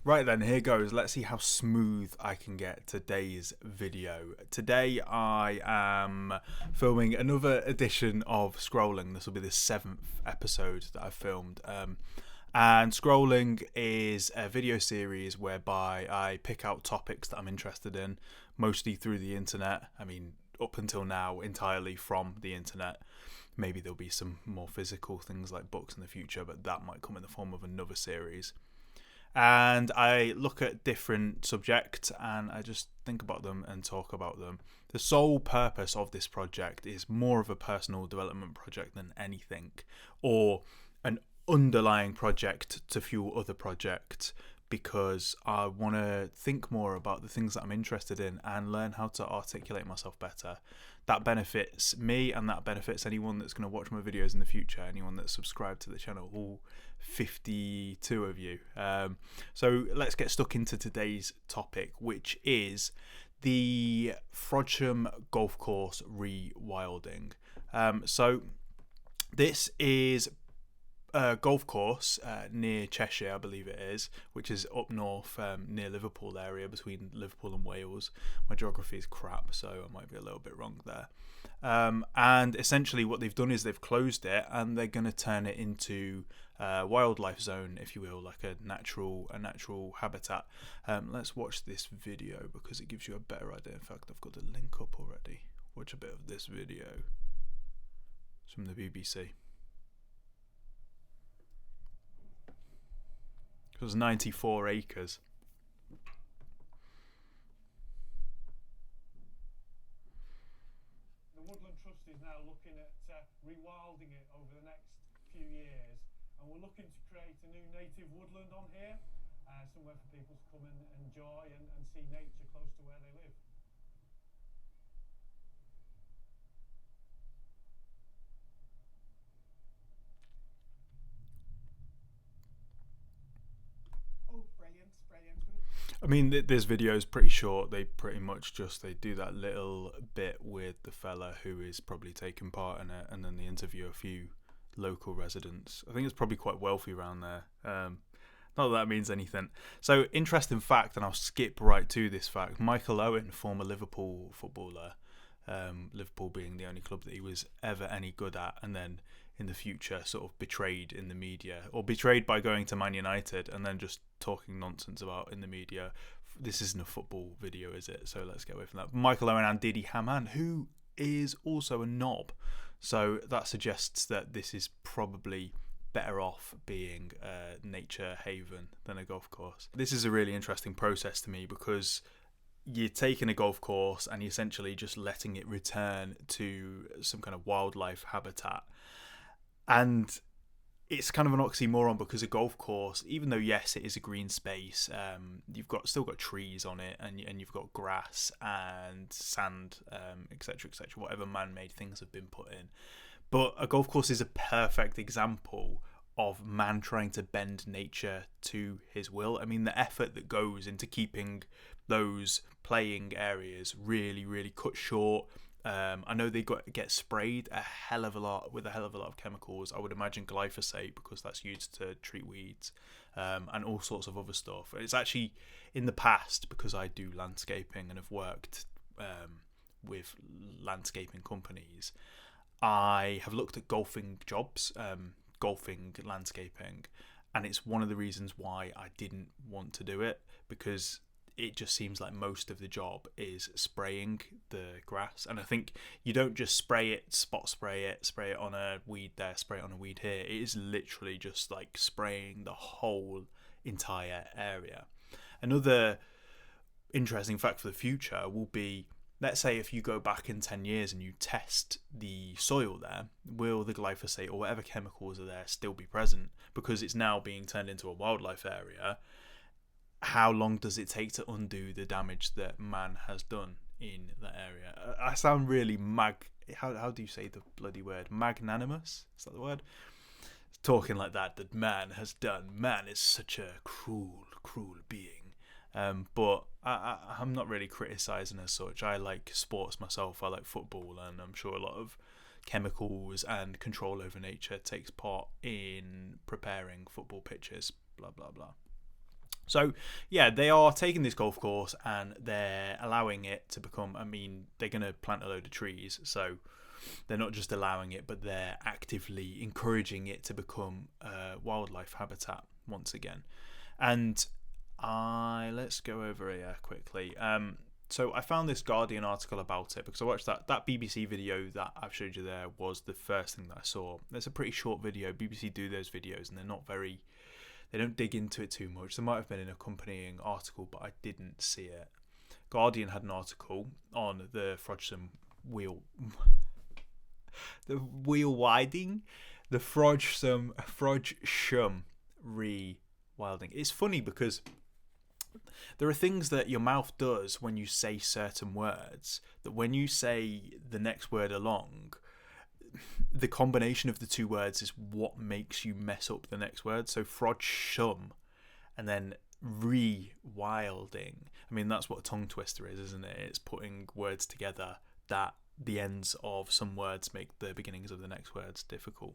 Right then, here goes. Let's see how smooth I can get today's video. Today I am filming another edition of Scrolling. This will be the 7th episode that I've filmed. And Scrolling is a video series whereby I pick out topics that I'm interested in, mostly through the internet. I mean, up until now, entirely from the internet. Maybe there'll be some more physical things like books in the future, but that might come in the form of another series. And I look at different subjects and I just think about them and talk about them. The sole purpose of this project is more of a personal development project than anything, or an underlying project to fuel other projects, because I want to think more about the things that I'm interested in and learn how to articulate myself better. That benefits me and that benefits anyone that's going to watch my videos in the future, anyone that's subscribed to the channel, all 52 of you. So let's get stuck into today's topic, which is the Frodsham Golf Course rewilding. So this is a golf course near Cheshire, I believe it is, which is up north near Liverpool area, between Liverpool and Wales. My geography is crap, so I might be a little bit wrong there. And essentially what they've done is they've closed it and they're going to turn it into a wildlife zone, if you will, like a natural habitat. Let's watch this video because it gives you a better idea. In fact, I've got the link up already. Watch a bit of this video. It's from the BBC. It was 94 acres. The Woodland Trust is now looking at rewilding it over the next few years, and we're looking to create a new native woodland on here, somewhere for people to come and enjoy and see nature close to where they live. Oh, brilliant, brilliant. I mean, this video is pretty short. They pretty much they do that little bit with the fella who is probably taking part in it, and then they interview a few local residents. I think it's probably quite wealthy around there. Not that means anything. So, interesting fact, and I'll skip right to this fact. Michael Owen, former Liverpool footballer, Liverpool being the only club that he was ever any good at, and then in the future sort of betrayed in the media, or betrayed by going to Man United and then just talking nonsense about in the media. This isn't a football video, is it? So let's get away from that. Michael Owen and Didi Hamann, who is also a knob. So that suggests that this is probably better off being a nature haven than a golf course. This is a really interesting process to me because you're taking a golf course and you're essentially just letting it return to some kind of wildlife habitat. And it's kind of an oxymoron because a golf course, even though yes it is a green space, you've still got trees on it, and you've got grass and sand, etc., whatever man-made things have been put in. But a golf course is a perfect example of man trying to bend nature to his will. I mean, the effort that goes into keeping those playing areas really, really cut short. I know they get sprayed a hell of a lot of chemicals. I would imagine glyphosate, because that's used to treat weeds, and all sorts of other stuff. It's actually, in the past, because I do landscaping and have worked with landscaping companies, I have looked at golfing jobs, golfing landscaping, and it's one of the reasons why I didn't want to do it, because it just seems like most of the job is spraying the grass. And I think you don't just spray it on a weed there, spray it on a weed here. It is literally just like spraying the whole entire area. Another interesting fact for the future will be, let's say if you go back in 10 years and you test the soil there, will the glyphosate or whatever chemicals are there still be present? Because it's now being turned into a wildlife area. How long does it take to undo the damage that man has done in that area? I sound really how do you say the bloody word? Magnanimous? Is that the word? Talking like that man has done. Man is such a cruel being. But I'm not really criticising as such. I like sports myself. I like football, and I'm sure a lot of chemicals and control over nature takes part in preparing football pitches, blah, blah, blah. So yeah, they are taking this golf course and they're allowing it to become. I mean, they're going to plant a load of trees, so they're not just allowing it, but they're actively encouraging it to become wildlife habitat once again. And let's go over here quickly. So I found this Guardian article about it because I watched that BBC video that I've showed you there was the first thing that I saw. It's a pretty short video. BBC do those videos and they don't dig into it too much. There might have been an accompanying article, but I didn't see it. Guardian had an article on the Frodsham Frodsham rewilding. It's funny because there are things that your mouth does when you say certain words that when you say the next word along, the combination of the two words is what makes you mess up the next word. So Frodsham and then rewilding. I mean, that's what a tongue twister is, isn't it? It's putting words together that the ends of some words make the beginnings of the next words difficult.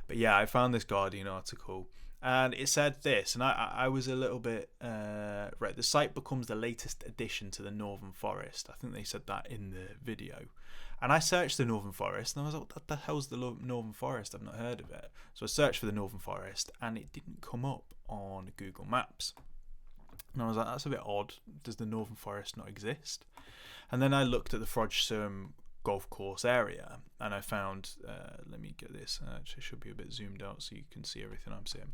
But yeah, I found this Guardian article and it said this, and I was a little bit right. The site becomes the latest addition to the Northern Forest. I think they said that in the video. And I searched the Northern Forest and I was like, what the hell's the Northern Forest? I've not heard of it. So I searched for the Northern Forest and it didn't come up on Google Maps. And I was like, that's a bit odd. Does the Northern Forest not exist? And then I looked at the Frodsham Golf Course area and I found, let me get this, actually should be a bit zoomed out so you can see everything I'm seeing.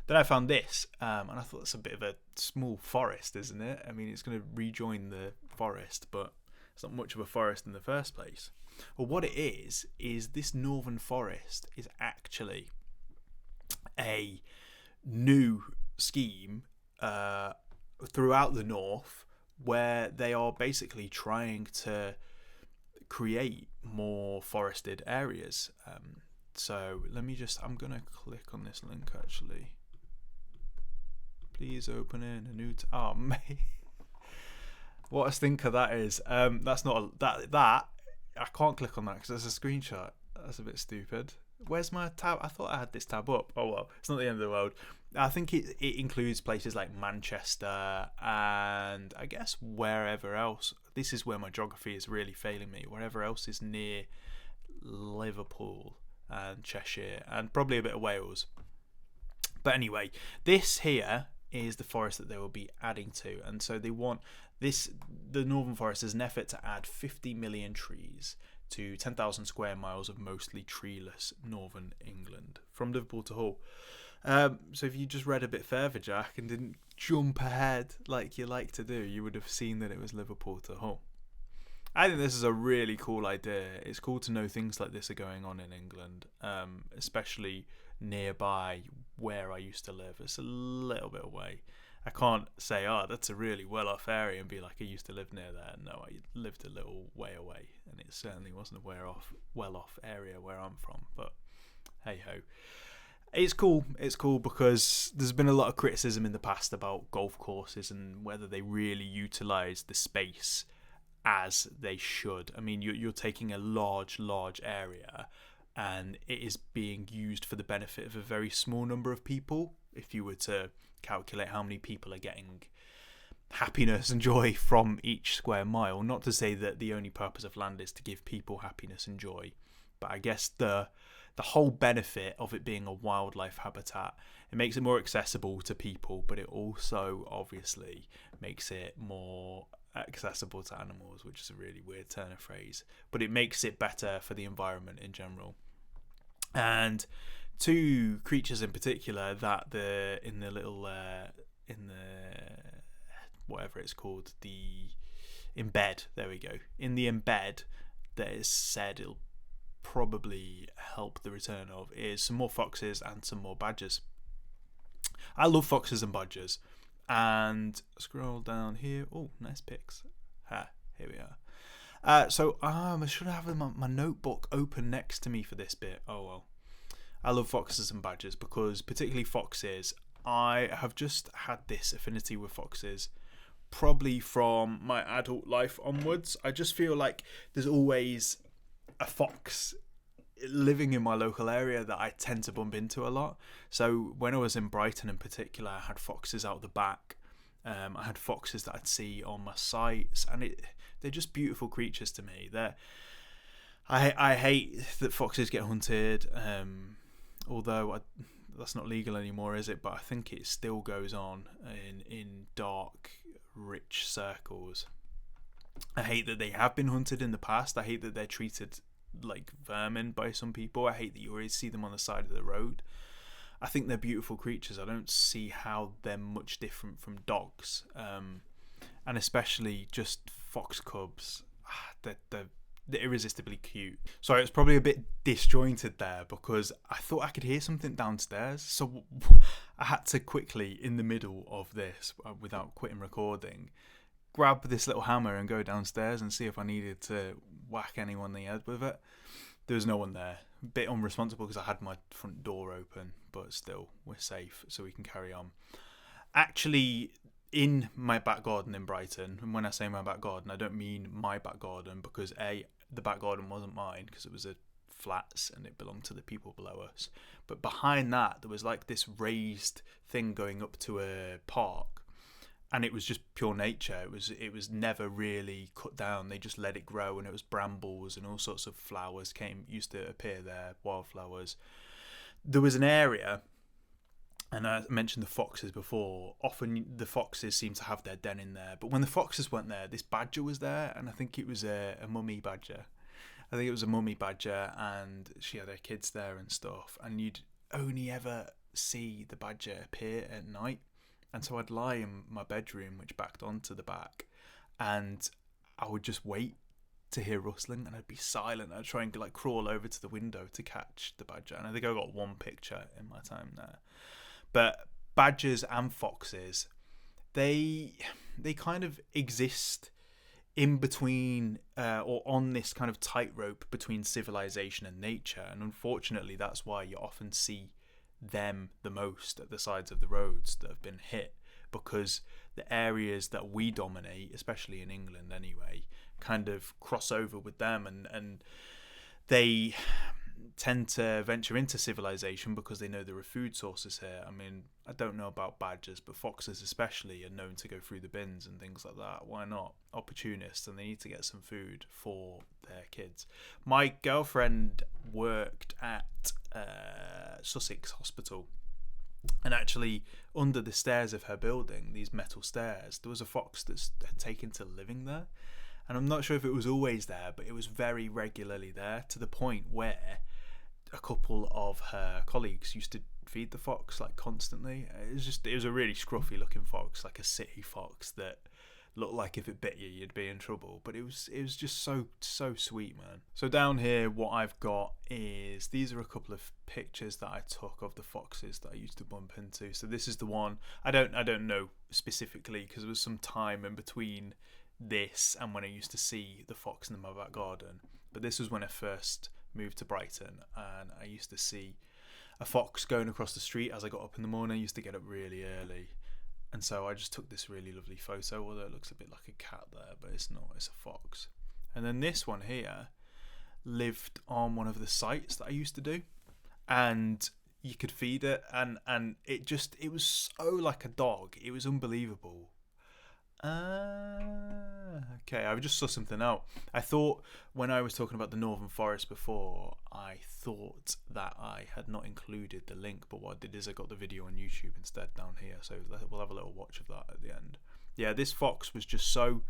Then I found this and I thought that's a bit of a small forest, isn't it? I mean, it's going to rejoin the forest, but it's not much of a forest in the first place. Well, what it is this Northern Forest is actually a new scheme throughout the north where they are basically trying to create more forested areas. So let me I'm going to click on this link actually. Please open in a new oh mate. What a stinker that is. That's not that I can't click on that because there's a screenshot. That's a bit stupid. Where's my tab? I thought I had this tab up. Oh well, it's not the end of the world. I think it includes places like Manchester and I guess wherever else. This is where my geography is really failing me. Wherever else is near Liverpool and Cheshire and probably a bit of Wales. But anyway, this here is the forest that they will be adding to, and so they want the Northern Forest is an effort to add 50 million trees to 10,000 square miles of mostly treeless northern England from Liverpool to Hull. So if you just read a bit further, Jack, and didn't jump ahead like you like to do, you would have seen that it was Liverpool to Hull. I think this is a really cool idea. It's cool to know things like this are going on in England, especially nearby where I used to live. It's a little bit away. I can't say, oh, that's a really well-off area and be like, I used to live near there. No, I lived a little way away, and it certainly wasn't a well-off area where I'm from. But hey-ho. It's cool. It's cool because there's been a lot of criticism in the past about golf courses and whether they really utilise the space as they should. I mean, you're taking a large area and it is being used for the benefit of a very small number of people. If you were to calculate how many people are getting happiness and joy from each square mile, not to say that the only purpose of land is to give people happiness and joy, but I guess the whole benefit of it being a wildlife habitat, it makes it more accessible to people, but it also obviously makes it more accessible to animals, which is a really weird turn of phrase, but it makes it better for the environment in general. And two creatures in particular that in the whatever it's called, the embed, there we go, in the embed that is said it'll probably help the return of is some more foxes and some more badgers. I love foxes and badgers. And scroll down here. Oh, nice pics. Here we are. So I should have my notebook open next to me for this bit. Oh well. I love foxes and badgers because particularly foxes, I have just had this affinity with foxes probably from my adult life onwards. I just feel like there's always a fox living in my local area that I tend to bump into a lot. So when I was in Brighton in particular, I had foxes out the back. I had foxes that I'd see on my sites, and they're just beautiful creatures to me. I hate that foxes get hunted, although that's not legal anymore, is it? But I think it still goes on in dark, rich circles. I hate that they have been hunted in the past. I hate that they're treated like vermin by some people. I hate that you always see them on the side of the road. I think they're beautiful creatures. I don't see how they're much different from dogs, and especially just fox cubs. They're irresistibly cute. Sorry, it's probably a bit disjointed there because I thought I could hear something downstairs, so I had to quickly, in the middle of this, without quitting recording, grab this little hammer and go downstairs and see if I needed to whack anyone in the head with it. There was no one there. A bit unresponsible because I had my front door open, but still, we're safe, so we can carry on. Actually, in my back garden in Brighton, and when I say my back garden, I don't mean my back garden, because the back garden wasn't mine because it was a flats and it belonged to the people below us. But behind that, there was like this raised thing going up to a park, and it was just pure nature. It was never really cut down. They just let it grow, and it was brambles and all sorts of flowers used to appear there, wildflowers. There was an area, and I mentioned the foxes before. Often the foxes seem to have their den in there, but when the foxes weren't there, this badger was there, and I think it was a mummy badger. And she had her kids there and stuff, and you'd only ever see the badger appear at night. And so I'd lie in my bedroom, which backed onto the back, and I would just wait to hear rustling, and I'd be silent. I'd try and like crawl over to the window to catch the badger. And I think I got one picture in my time there. But badgers and foxes, they kind of exist in between, or on this kind of tightrope between civilization and nature. And unfortunately, that's why you often see them the most at the sides of the roads that have been hit, because the areas that we dominate, especially in England anyway, kind of cross over with them, and they tend to venture into civilization because they know there are food sources here. I mean, I don't know about badgers, but foxes especially are known to go through the bins and things like that. Why not? Opportunists, and they need to get some food for their kids. My girlfriend worked at Sussex Hospital, and actually under the stairs of her building, these metal stairs, there was a fox that had taken to living there. And I'm not sure if it was always there, but it was very regularly there, to the point where a couple of her colleagues used to feed the fox like constantly. It was a really scruffy looking fox, like a city fox that looked like if it bit you, you'd be in trouble. But it was just so sweet, man. So down here, what I've got is, these are a couple of pictures that I took of the foxes that I used to bump into. So this is the one, I don't know specifically, because there was some time in between this and when I used to see the fox in my back garden. But this was when I first moved to Brighton, and I used to see a fox going across the street as I got up in the morning. I used to get up really early, and so I just took this really lovely photo, although it looks a bit like a cat there, but it's not, it's a fox. And then this one here lived on one of the sites that I used to do, and you could feed it, and it was so like a dog. It was unbelievable. Okay, I just saw something out. I thought when I was talking about the Northern Forest before, I thought that I had not included the link, but what I did is I got the video on YouTube instead down here, so we'll have a little watch of that at the end. Yeah, this fox was just so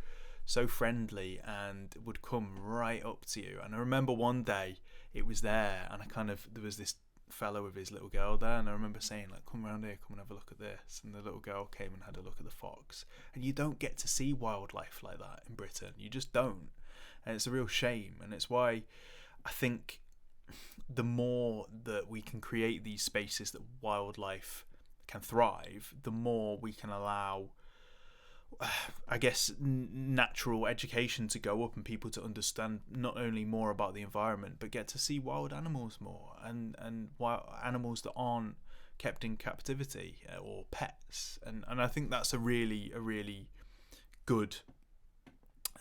friendly and would come right up to you. And I remember one day it was there, and there was this fellow with his little girl there, and I remember saying, like, come around here, come and have a look at this. And the little girl came and had a look at the fox. And you don't get to see wildlife like that in Britain. You just don't. And it's a real shame. And it's why I think the more that we can create these spaces that wildlife can thrive, the more we can allow, I guess, natural education to go up, and people to understand not only more about the environment, but get to see wild animals more, and wild animals that aren't kept in captivity or pets. And I think that's a really good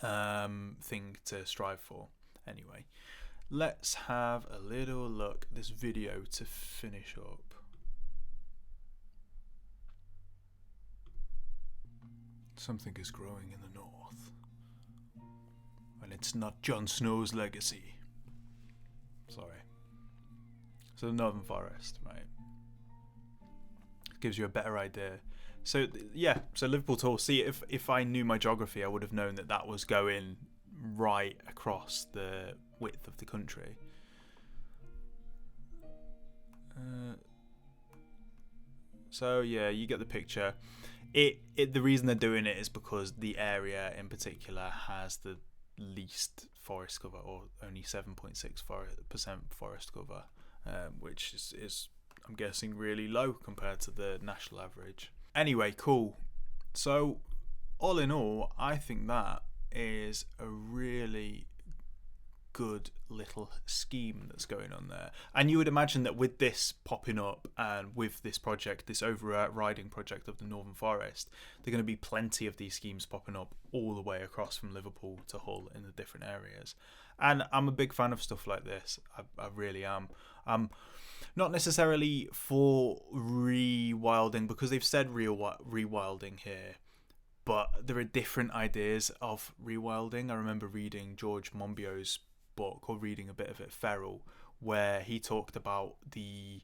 thing to strive for. Anyway, let's have a little look at this video to finish up. Something is growing in the north, and it's not Jon Snow's legacy. Sorry. So the Northern Forest, right? Gives you a better idea. So yeah, so Liverpool Tour. See, if I knew my geography, I would have known that that was going right across the width of the country. So yeah, you get the picture. The reason they're doing it is because the area in particular has the least forest cover, or only 7.6% forest cover, which is I'm guessing really low compared to the national average. Anyway, cool. So all in all, I think that is a really good little scheme that's going on there. And you would imagine that with this popping up and with this project, this overriding project of the Northern Forest, there are going to be plenty of these schemes popping up all the way across from Liverpool to Hull in the different areas. And I'm a big fan of stuff like this. I really am. Not necessarily for rewilding, because they've said rewilding here, but there are different ideas of rewilding. I remember reading George Monbiot's book, or reading a bit of it, Feral, where he talked about the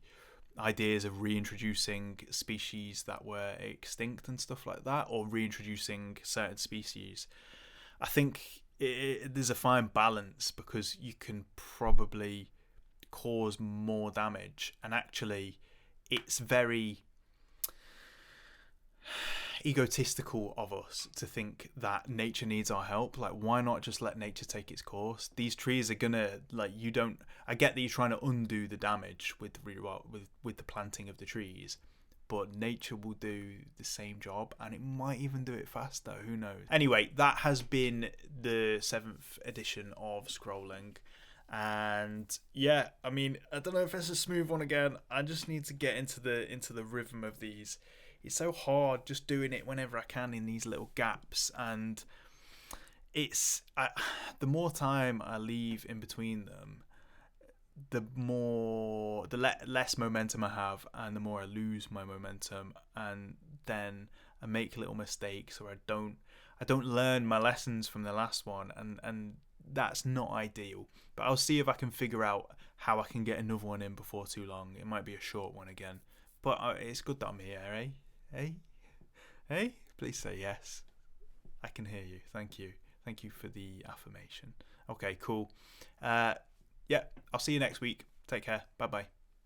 ideas of reintroducing species that were extinct and stuff like that, or reintroducing certain species. I think there's a fine balance, because you can probably cause more damage, and actually it's very egotistical of us to think that nature needs our help. Like, why not just let nature take its course? These trees are gonna, like, I get that you're trying to undo the damage with the planting of the trees, but nature will do the same job, and it might even do it faster, who knows. Anyway, that has been the 7th edition of Scrolling. And yeah, I mean, I don't know if it's a smooth one again. I just need to get into the rhythm of these. It's so hard just doing it whenever I can in these little gaps, and the more time I leave in between them, the less momentum I have, and the more I lose my momentum, and then I make little mistakes, or I don't learn my lessons from the last one, and that's not ideal. But I'll see if I can figure out how I can get another one in before too long. It might be a short one again, but it's good that I'm here, eh? Please say yes. I can hear you. Thank you for the affirmation. Okay, cool. Yeah, I'll see you next week. Take care. Bye bye.